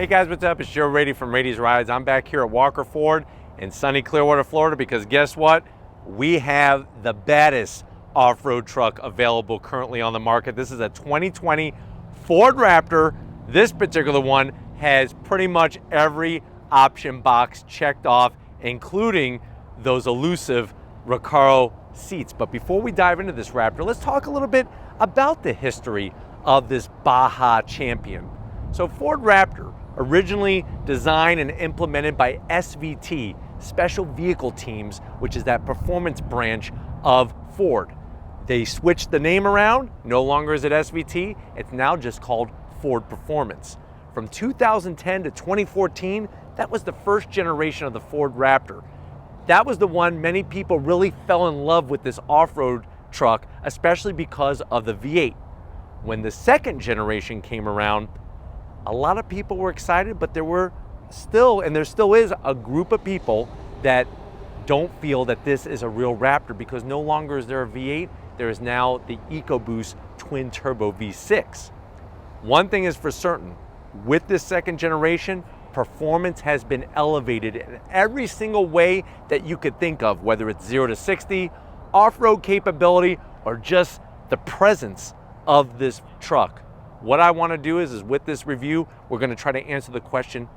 Hey guys, what's up? It's Joe Rady from Rady's Rides. I'm back here at Walker Ford in sunny Clearwater, Florida, because guess what? We have the baddest off-road truck available currently on the market. This is a 2020 Ford Raptor. This particular one has pretty much every option box checked off, including those elusive Recaro seats. But before we dive into this Raptor, let's talk a little bit about the history of this Baja champion. So Ford Raptor, originally designed and implemented by SVT, Special Vehicle Teams, which is that performance branch of Ford. They switched the name around. No longer is it SVT. It's now just called Ford Performance. From 2010 to 2014, that was the first generation of the Ford Raptor. That was the one many people really fell in love with, this off-road truck, especially because of the V8. When the second generation came around, a lot of people were excited, but there were still, and there still is, a group of people that don't feel that this is a real Raptor, because no longer is there a V8, there is now the EcoBoost twin turbo V6. One thing is for certain, with this second generation, performance has been elevated in every single way that you could think of, whether it's 0 to 60, off-road capability, or just the presence of this truck. What I want to do is with this review, we're going to try to answer the question,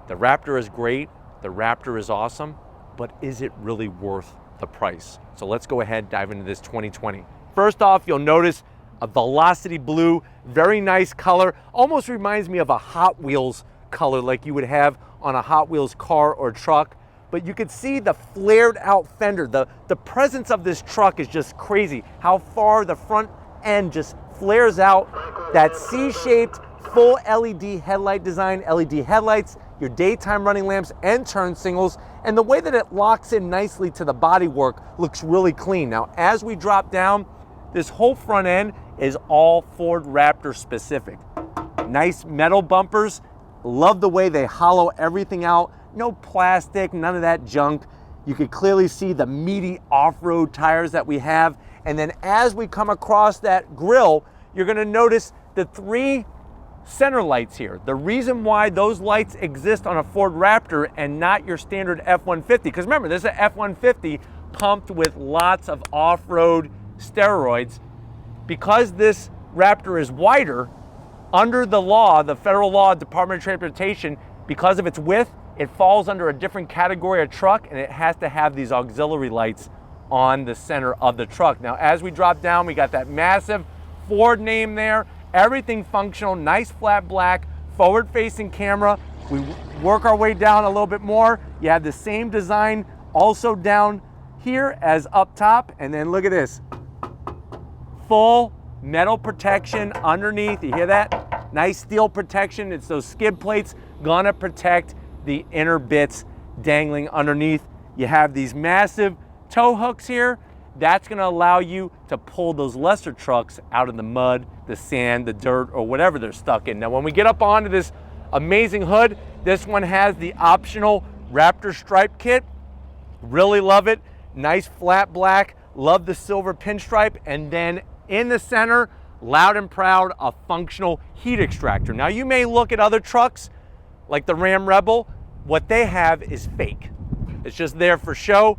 the Raptor is great, the Raptor is awesome, but is it really worth the price? So let's go ahead and dive into this 2020. First off, you'll notice a Velocity blue, very nice color, almost reminds me of a Hot Wheels color like you would have on a Hot Wheels car or truck. But you could see the flared out fender. The presence of this truck is just crazy. How far the front end just flares out. That C-shaped full LED headlight design, LED headlights, your daytime running lamps and turn signals, and the way that it locks in nicely to the bodywork looks really clean. Now, as we drop down, this whole front end is all Ford Raptor specific. Nice metal bumpers. Love the way they hollow everything out. No plastic, none of that junk. You can clearly see the meaty off-road tires that we have. And then as we come across that grille, you're gonna notice the 3 center lights here. The reason why those lights exist on a Ford Raptor and not your standard F-150, because remember, this is an F-150 pumped with lots of off-road steroids. Because this Raptor is wider, under the law, the federal law, Department of Transportation, because of its width, it falls under a different category of truck, and it has to have these auxiliary lights on the center of the truck. Now, as we drop down, we got that massive Ford name there, everything functional, nice flat black, forward-facing camera. We work our way down a little bit more. You have the same design also down here as up top, and then look at this. Full metal protection underneath, you hear that? Nice steel protection. It's those skid plates gonna protect the inner bits dangling underneath. You have these massive tow hooks here. That's gonna allow you to pull those lesser trucks out of the mud, the sand, the dirt, or whatever they're stuck in. Now, when we get up onto this amazing hood, this one has the optional Raptor stripe kit. Really love it. Nice flat black. Love the silver pinstripe. And then in the center, loud and proud, a functional heat extractor. Now, you may look at other trucks like the Ram Rebel. What they have is fake. It's just there for show.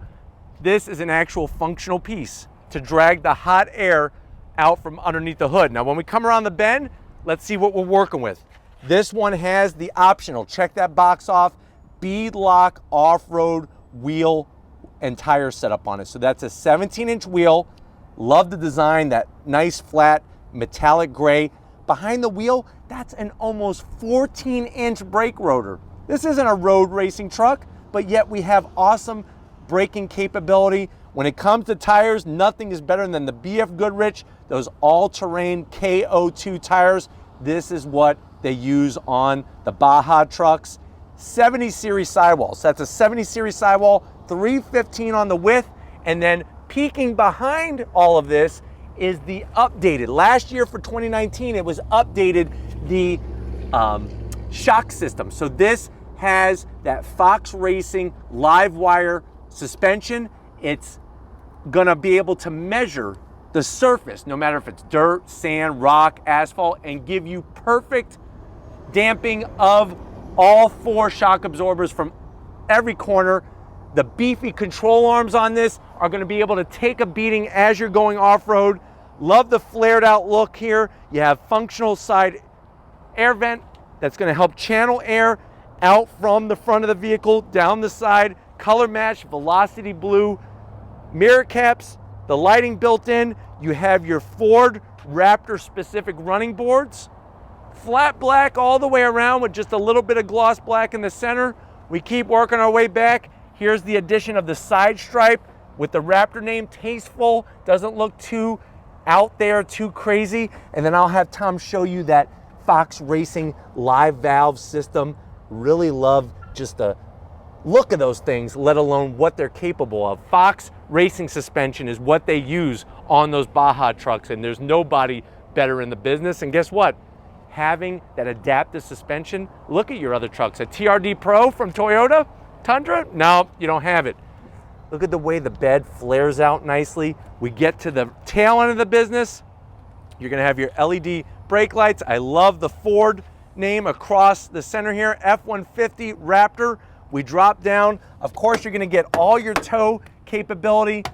This is an actual functional piece to drag the hot air out from underneath the hood. Now, when we come around the bend, let's see what we're working with. This one has the optional, check that box off, bead lock off-road wheel and tire setup on it. So that's a 17-inch wheel. Love the design, that nice flat metallic gray. Behind the wheel, that's an almost 14-inch brake rotor. This isn't a road racing truck, but yet we have awesome braking capability. When it comes to tires, nothing is better than the BF Goodrich, those all-terrain KO2 tires. This is what they use on the Baja trucks. 70 series sidewalls. So that's a 70 series sidewall, 315 on the width, and then peeking behind all of this is the updated. Last year for 2019, it was updated, the shock system. So this has that Fox Racing live wire suspension. It's gonna be able to measure the surface, no matter if it's dirt, sand, rock, asphalt, and give you perfect damping of all 4 shock absorbers from every corner. The beefy control arms on this are going to be able to take a beating as you're going off-road. Love the flared out look here. You have functional side air vent that's going to help channel air out from the front of the vehicle down the side. Color match, velocity blue mirror caps, the lighting built in. You have your Ford Raptor specific running boards. Flat black all the way around with just a little bit of gloss black in the center. We keep working our way back. Here's the addition of the side stripe with the Raptor name. Tasteful, doesn't look too out there, too crazy. And then I'll have Tom show you that Fox Racing live valve system. Really love just the look of those things, let alone what they're capable of. Fox Racing suspension is what they use on those Baja trucks, and there's nobody better in the business. And guess what? Having that adaptive suspension, look at your other trucks. A TRD Pro from Toyota Tundra? No, you don't have it. Look at the way the bed flares out nicely. We get to the tail end of the business. You're gonna have your LED brake lights. I love the Ford name across the center here, F-150 Raptor. We drop down. Of course, you're gonna get all your tow capability,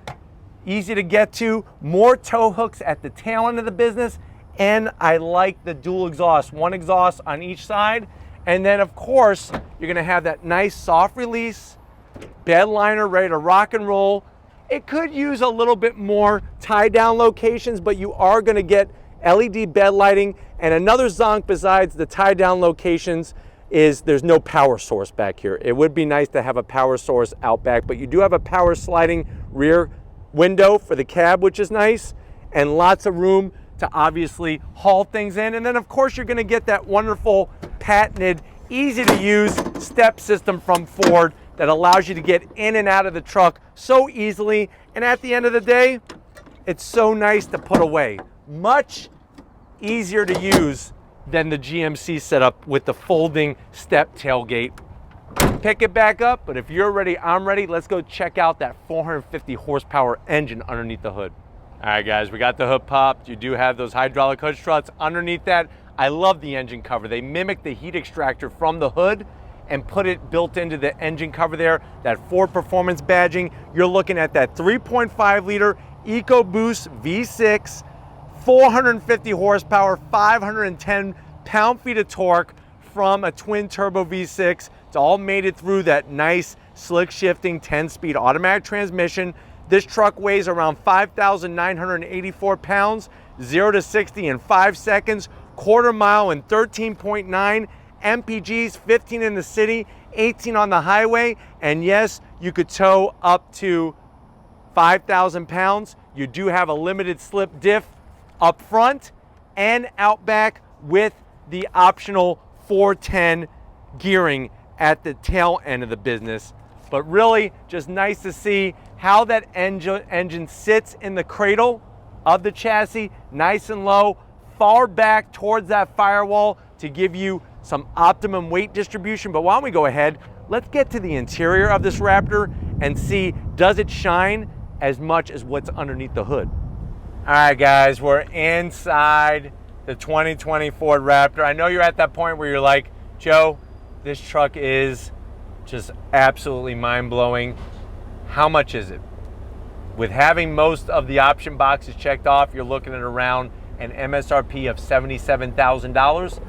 easy to get to, more tow hooks at the tail end of the business, and I like the dual exhaust, 1 exhaust on each side. And then of course, you're gonna have that nice soft release bed liner ready to rock and roll. It could use a little bit more tie down locations, but you are gonna get LED bed lighting. And another zonk besides the tie down locations is there's no power source back here. It would be nice to have a power source out back, but you do have a power sliding rear window for the cab, which is nice, and lots of room to obviously haul things in. And then of course you're gonna get that wonderful patented, easy to use step system from Ford that allows you to get in and out of the truck so easily. And at the end of the day, it's so nice to put away. Much easier to use than the GMC setup with the folding step tailgate. Pick it back up, but if you're ready, I'm ready. Let's go check out that 450 horsepower engine underneath the hood. All right, guys, we got the hood popped. You do have those hydraulic hood struts underneath that. I love the engine cover. They mimic the heat extractor from the hood and put it built into the engine cover there. That Ford Performance badging. You're looking at that 3.5 liter EcoBoost V6, 450 horsepower, 510 pound-feet of torque from a twin turbo V6. It's all mated through that nice slick shifting 10-speed automatic transmission. This truck weighs around 5,984 pounds, 0 to 60 in 5 seconds, quarter mile in 13.9, MPGs 15 in the city, 18 on the highway, and yes, you could tow up to 5,000 pounds. You do have a limited slip diff up front and out back with the optional 410 gearing at the tail end of the business. But really just nice to see how that engine sits in the cradle of the chassis, nice and low, far back towards that firewall to give you some optimum weight distribution. But why don't we go ahead, let's get to the interior of this Raptor and see, does it shine as much as what's underneath the hood? All right, guys, we're inside the 2020 Ford Raptor. I know you're at that point where you're like, Joe, this truck is just absolutely mind-blowing. How much is it? With having most of the option boxes checked off, you're looking at around an MSRP of $77,000.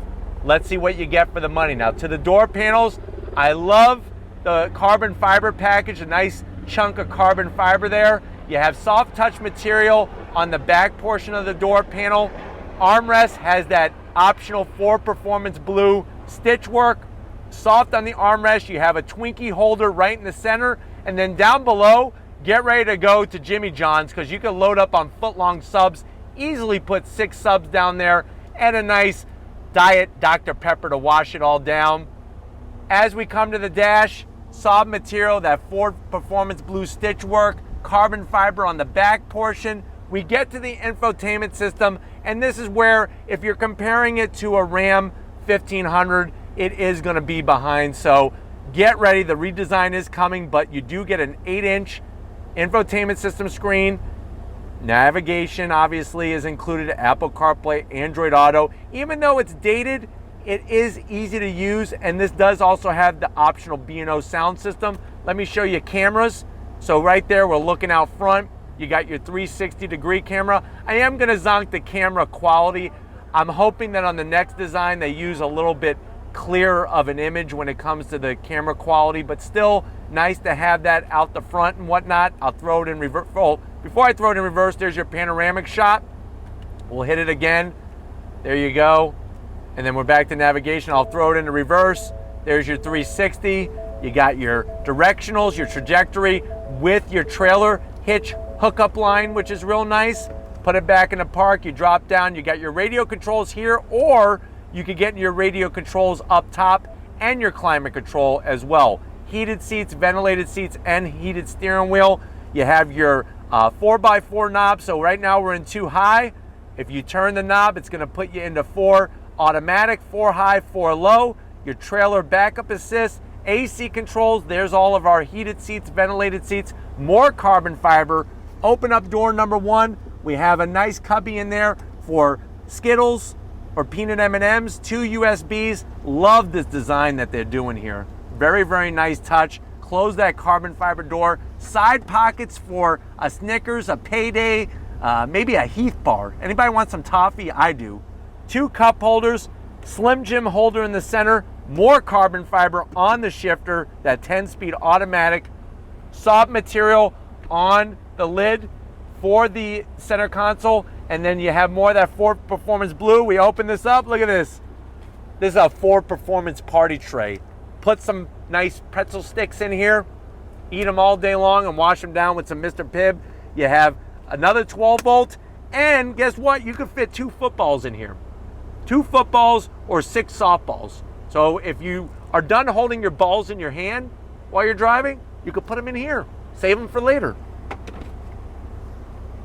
Let's see what you get for the money. Now, to the door panels, I love the carbon fiber package, a nice chunk of carbon fiber there. You have soft touch material on the back portion of the door panel. Armrest has that optional Ford Performance blue stitch work. Soft on the armrest. You have a Twinkie holder right in the center. And then down below, get ready to go to Jimmy John's, because you can load up on foot-long subs, easily put 6 subs down there, and a nice Diet Dr. Pepper to wash it all down. As we come to the dash, soft material, that Ford Performance blue stitch work, carbon fiber on the back portion. We get to the infotainment system, and this is where, if you're comparing it to a Ram 1500, it is going to be behind. So get ready, the redesign is coming, but you do get an 8-inch infotainment system screen. Navigation obviously is included, Apple CarPlay, Android Auto. Even though it's dated, It is easy to use, and this does also have the optional B&O sound system. Let me show you cameras. So right there, we're looking out front. You got your 360-degree camera. I am gonna zonk the camera quality. I'm hoping that on the next design, they use a little bit clearer of an image when it comes to the camera quality, but still nice to have that out the front and whatnot. I'll throw it in reverse. Oh, before I throw it in reverse, there's your panoramic shot. We'll hit it again. There you go. And then we're back to navigation. I'll throw it into reverse. There's your 360. You got your directionals, your trajectory with your trailer hitch hookup line, which is real nice. Put it back in the park. You drop down. You got your radio controls here, or you could get your radio controls up top and your climate control as well. Heated seats, ventilated seats, and heated steering wheel. You have your 4x4 knob. So right now we're in 2 high. If you turn the knob, it's gonna put you into 4 automatic, 4 high, 4 low. Your trailer backup assist, AC controls. There's all of our heated seats, ventilated seats, more carbon fiber. Open up door number 1. We have a nice cubby in there for Skittles or peanut M&Ms, 2 USBs. Love this design that they're doing here. Very, very nice touch. Close that carbon fiber door. Side pockets for a Snickers, a Payday, maybe a Heath bar. Anybody want some toffee? I do. 2 cup holders, Slim Jim holder in the center, more carbon fiber on the shifter, that 10-speed automatic, soft material on the lid for the center console, and then you have more of that Ford Performance blue. We open this up, look at this. This is a Ford Performance party tray. Put some nice pretzel sticks in here, eat them all day long and wash them down with some Mr. Pibb. You have another 12 volt, and guess what? You can fit 2 footballs in here. 2 footballs or 6 softballs. So if you are done holding your balls in your hand while you're driving, you can put them in here. Save them for later.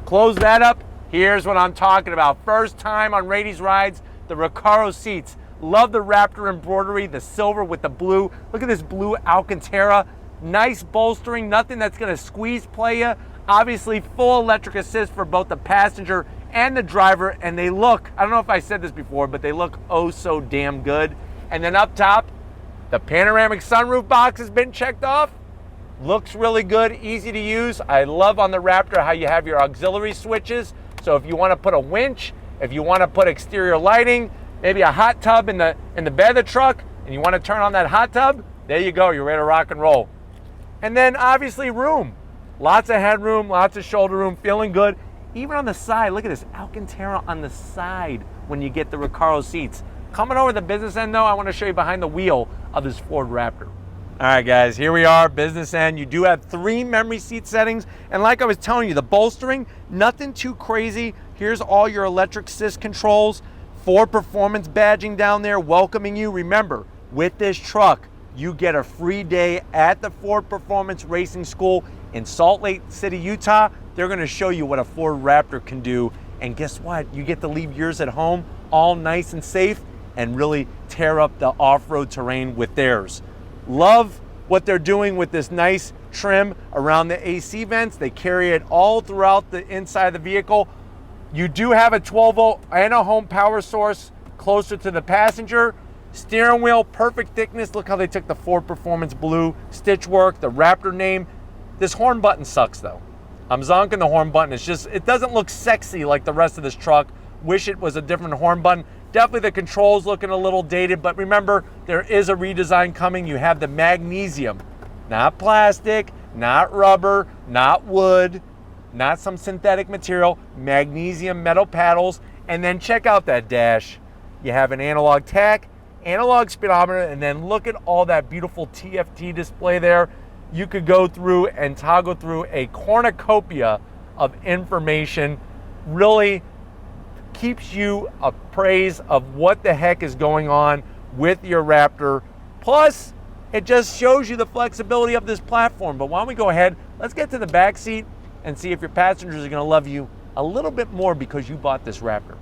Close that up. Here's what I'm talking about. First time on Rady's Rides, the Recaro seats. Love the Raptor embroidery, the silver with the blue. Look at this blue Alcantara. Nice bolstering, nothing that's gonna squeeze play you. Obviously full electric assist for both the passenger and the driver, and they look, I don't know if I said this before, but they look oh so damn good. And then up top, the panoramic sunroof box has been checked off. Looks really good, easy to use. I love on the Raptor how you have your auxiliary switches. So if you want to put a winch, if you want to put exterior lighting, maybe a hot tub in the bed of the truck, and you want to turn on that hot tub, there you go, you're ready to rock and roll. And then obviously room. Lots of headroom, lots of shoulder room, feeling good. Even on the side, look at this Alcantara on the side when you get the Recaro seats. Coming over the business end though, I want to show you behind the wheel of this Ford Raptor. All right guys, here we are, business end. You do have 3 memory seat settings. And like I was telling you, the bolstering, nothing too crazy. Here's all your electric assist controls. Ford Performance badging down there welcoming you. Remember, with this truck, you get a free day at the Ford Performance Racing School in Salt Lake City, Utah. They're gonna show you what a Ford Raptor can do. And guess what? You get to leave yours at home all nice and safe and really tear up the off-road terrain with theirs. Love what they're doing with this nice trim around the AC vents. They carry it all throughout the inside of the vehicle. You do have a 12 volt and a home power source closer to the passenger. Steering wheel, perfect thickness. Look how they took the Ford Performance blue stitch work, the Raptor name. This horn button sucks though. I'm zonking the horn button. It's just, it doesn't look sexy like the rest of this truck. Wish it was a different horn button. Definitely the controls looking a little dated, but remember, there is a redesign coming. You have the magnesium, not plastic, not rubber, not wood, not some synthetic material, magnesium metal paddles. And then check out that dash. You have an analog tach, analog speedometer, and then look at all that beautiful TFT display there. You could go through and toggle through a cornucopia of information. Really keeps you appraised of what the heck is going on with your Raptor. Plus, it just shows you the flexibility of this platform. But why don't we go ahead, let's get to the back seat and see if your passengers are gonna love you a little bit more because you bought this Raptor.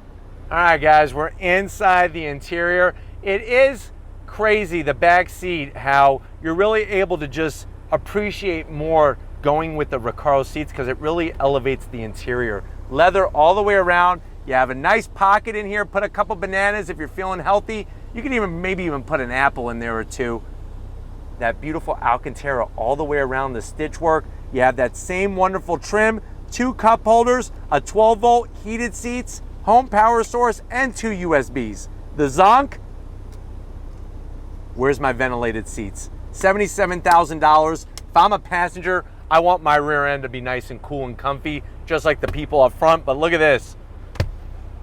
All right, guys, we're inside the interior. It is crazy, the back seat, how you're really able to just appreciate more going with the Recaro seats because it really elevates the interior. Leather all the way around. You have a nice pocket in here. Put a couple bananas if you're feeling healthy. You can even maybe even put an apple in there or two. That beautiful Alcantara all the way around the stitch work. You have that same wonderful trim, 2 cup holders, a 12-volt heated seats, home power source, and 2 USBs. The Zonk, where's my ventilated seats? $77,000. If I'm a passenger, I want my rear end to be nice and cool and comfy, just like the people up front. But look at this.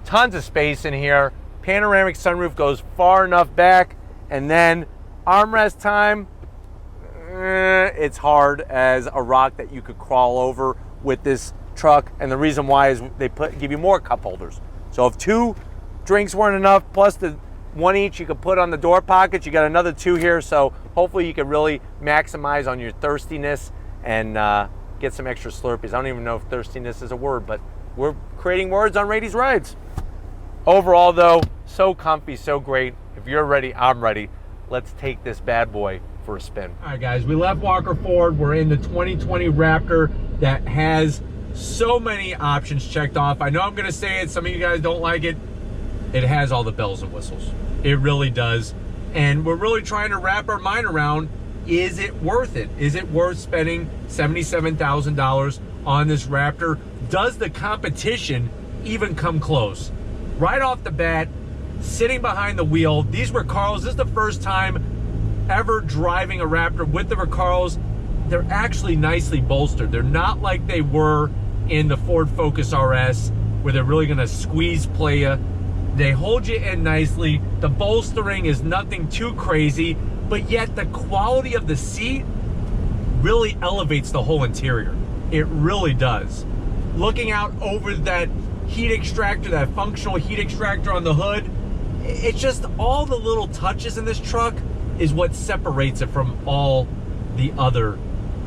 Tons of space in here. Panoramic sunroof goes far enough back. And then armrest time, it's hard as a rock that you could crawl over with this truck. And the reason why is they give you more cup holders. So if 2 drinks weren't enough, plus the 1 each you could put on the door pockets, you got another 2 here. So hopefully you can really maximize on your thirstiness and get some extra Slurpees. I don't even know if thirstiness is a word, but we're creating words on Rady's Rides. Overall though, so comfy, so great. If you're ready, I'm ready. Let's take this bad boy for a spin. All right guys, we left Walker Ford. We're in the 2020 Raptor that has so many options checked off. I know I'm gonna say it, some of you guys don't like it. It has all the bells and whistles. It really does. And we're really trying to wrap our mind around, is it worth it? Is it worth spending $77,000 on this Raptor? Does the competition even come close? Right off the bat, sitting behind the wheel, these Recaros, this is the first time ever driving a Raptor with the Recaros. They're actually nicely bolstered. They're not like they were in the Ford Focus RS, where they're really gonna squeeze play you. They hold you in nicely. The bolstering is nothing too crazy, but yet the quality of the seat really elevates the whole interior. It really does. Looking out over that heat extractor, that functional heat extractor on the hood, it's just all the little touches in this truck is what separates it from all the other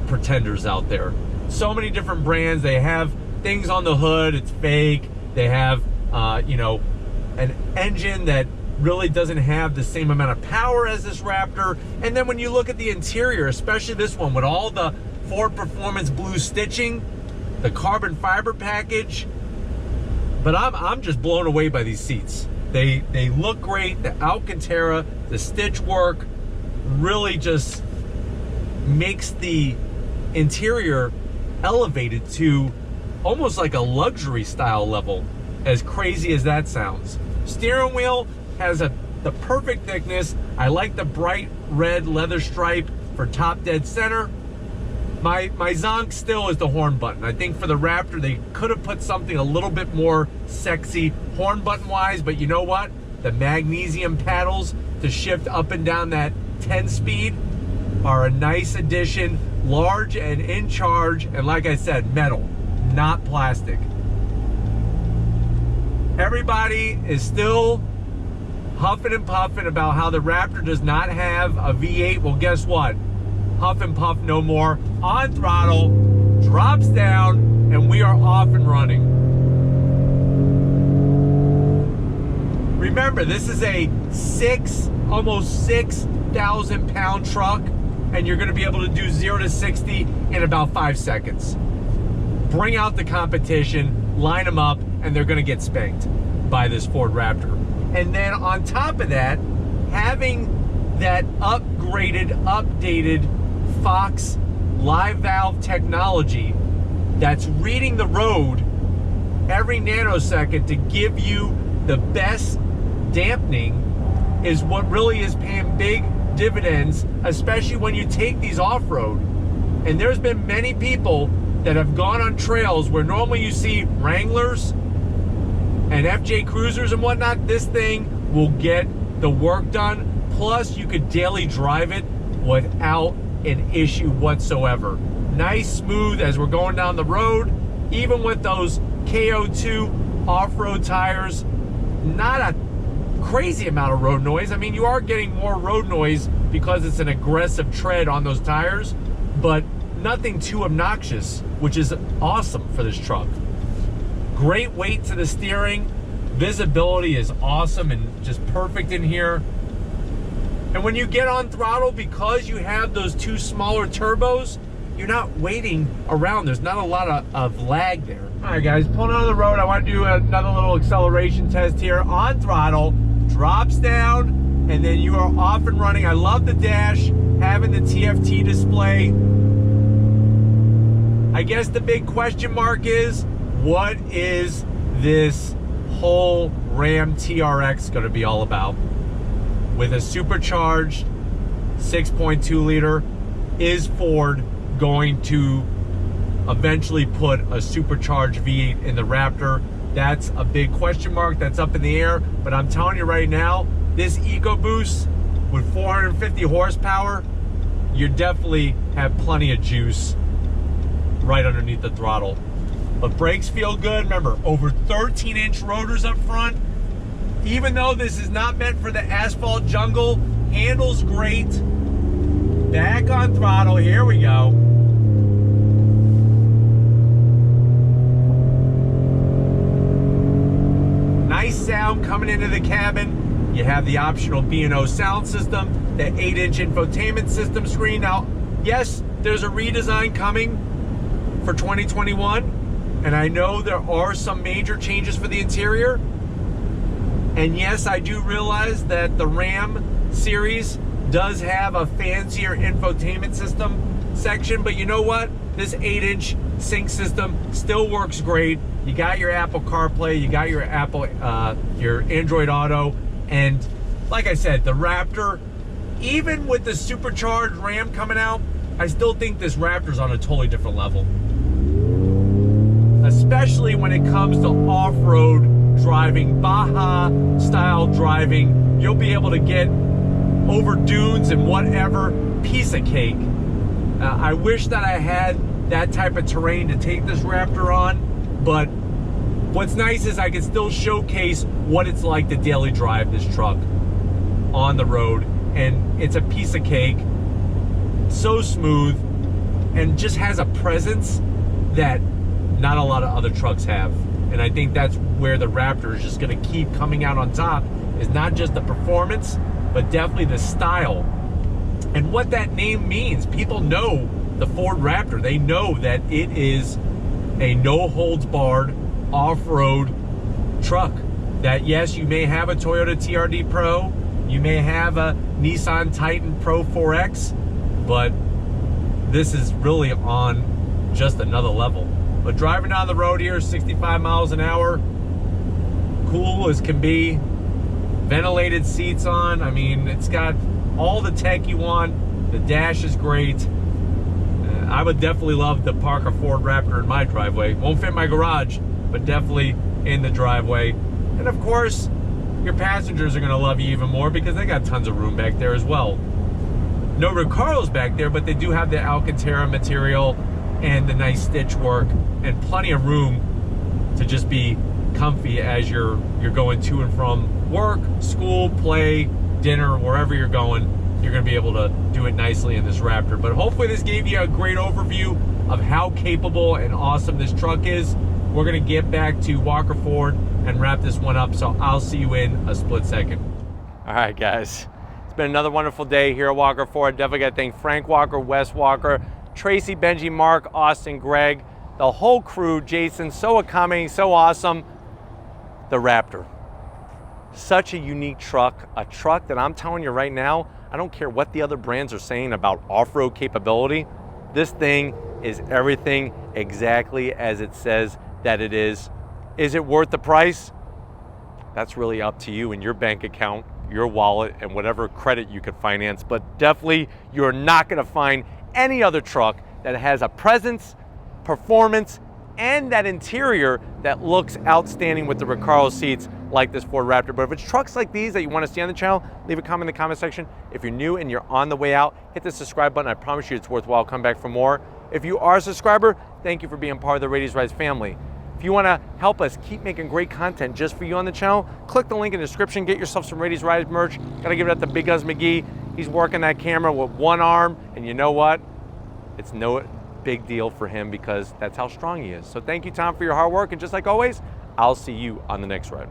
pretenders out there. So many different brands, they have things on the hood, it's fake. They have, you know, an engine that really doesn't have the same amount of power as this Raptor. And then when you look at the interior, especially this one with all the Ford Performance blue stitching, the carbon fiber package, but I'm just blown away by these seats. They look great. The Alcantara, the stitch work really just makes the interior elevated to almost like a luxury style level, as crazy as that sounds. Steering wheel has the perfect thickness. I like the bright red leather stripe for top dead center. My zonk still is the horn button. I think for the Raptor, they could have put something a little bit more sexy horn button wise, but you know what? The magnesium paddles to shift up and down that 10-speed are a nice addition, large and in charge, and like I said, metal, not plastic. Everybody is still huffing and puffing about how the Raptor does not have a V8. Well, guess what? Huff and puff no more. On throttle, drops down, and we are off and running. Remember, this is a almost 6,000 pound truck, and you're gonna be able to do 0 to 60 in about 5 seconds. Bring out the competition, line them up, and they're gonna get spanked by this Ford Raptor. And then on top of that, having that upgraded, updated Fox live valve technology that's reading the road every nanosecond to give you the best dampening is what really is paying big dividends, especially when you take these off-road. And there's been many people that have gone on trails where normally you see Wranglers and FJ Cruisers and whatnot. This thing will get the work done. Plus, you could daily drive it without an issue whatsoever. Nice, smooth as we're going down the road. Even with those KO2 off-road tires, not a crazy amount of road noise. I mean, you are getting more road noise because it's an aggressive tread on those tires, but nothing too obnoxious, which is awesome for this truck. Great weight to the steering. Visibility is awesome and just perfect in here. And when you get on throttle, because you have those 2 smaller turbos, you're not waiting around. There's not a lot of lag there. All right, guys, pulling on the road. I want to do another little acceleration test here. On throttle, drops down, and then you are off and running. I love the dash, having the TFT display. I guess the big question mark is, what is this whole Ram TRX going to be all about? With a supercharged 6.2 liter, is Ford going to eventually put a supercharged V8 in the Raptor? That's a big question mark. That's up in the air. But I'm telling you right now, this EcoBoost with 450 horsepower, you definitely have plenty of juice right underneath the throttle. But brakes feel good. Remember, over 13-inch rotors up front. Even though this is not meant for the asphalt jungle, handles great. Back on throttle, here we go. Nice sound coming into the cabin. You have the optional B&O sound system, the 8-inch infotainment system screen. Now, yes, there's a redesign coming for 2021, and I know there are some major changes for the interior. And yes, I do realize that the Ram series does have a fancier infotainment system section, but you know what? This 8-inch sync system still works great. You got your Apple CarPlay, you got your your Android Auto, and like I said, the Raptor, even with the supercharged Ram coming out, I still think this Raptor's on a totally different level. Especially when it comes to off-road driving, Baja style driving. You'll be able to get over dunes and whatever, piece of cake. I wish that I had that type of terrain to take this Raptor on, but what's nice is I can still showcase what it's like to daily drive this truck on the road, and it's a piece of cake, so smooth, and just has a presence that not a lot of other trucks have. And I think that's where the Raptor is just going to keep coming out on top, is not just the performance, but definitely the style and what that name means. People know the Ford Raptor. They know that it is a no-holds-barred off-road truck. That, yes, you may have a Toyota TRD Pro, you may have a Nissan Titan Pro 4X, but this is really on just another level. But driving down the road here, 65 miles an hour, cool as can be. Ventilated seats on. I mean, it's got all the tech you want. The dash is great. I would definitely love to park a Ford Raptor in my driveway. Won't fit my garage, but definitely in the driveway. And of course, your passengers are gonna love you even more because they got tons of room back there as well. No Recaros back there, but they do have the Alcantara material and the nice stitch work and plenty of room to just be comfy as you're going to and from work, school, play, dinner, wherever you're going. You're going to be able to do it nicely in this Raptor. But hopefully this gave you a great overview of how capable and awesome this truck is. We're going to get back to Walker Ford and wrap this one up, so I'll see you in a split second. All right, guys. It's been another wonderful day here at Walker Ford. Definitely got to thank Frank Walker, Wes Walker, Tracy, Benji, Mark, Austin, Greg, the whole crew, Jason, so accommodating, so awesome. The Raptor. Such a unique truck, a truck that I'm telling you right now, I don't care what the other brands are saying about off-road capability. This thing is everything exactly as it says that it is. Is it worth the price? That's really up to you and your bank account, your wallet, and whatever credit you could finance. But definitely, you're not going to find any other truck that has a presence, performance, and that interior that looks outstanding with the Recaro seats like this Ford Raptor. But if it's trucks like these that you want to see on the channel, leave a comment in the comment section. If you're new and you're on the way out, hit the subscribe button. I promise you it's worthwhile. Come back for more. If you are a subscriber, thank you for being part of the Radies Rides family. If you want to help us keep making great content just for you on the channel, click the link in the description. Get yourself some Radies Rides merch. Got to give it up to Big Gus McGee. He's working that camera with one arm, and you know what? It's no big deal for him because that's how strong he is. So thank you, Tom, for your hard work. And just like always, I'll see you on the next ride.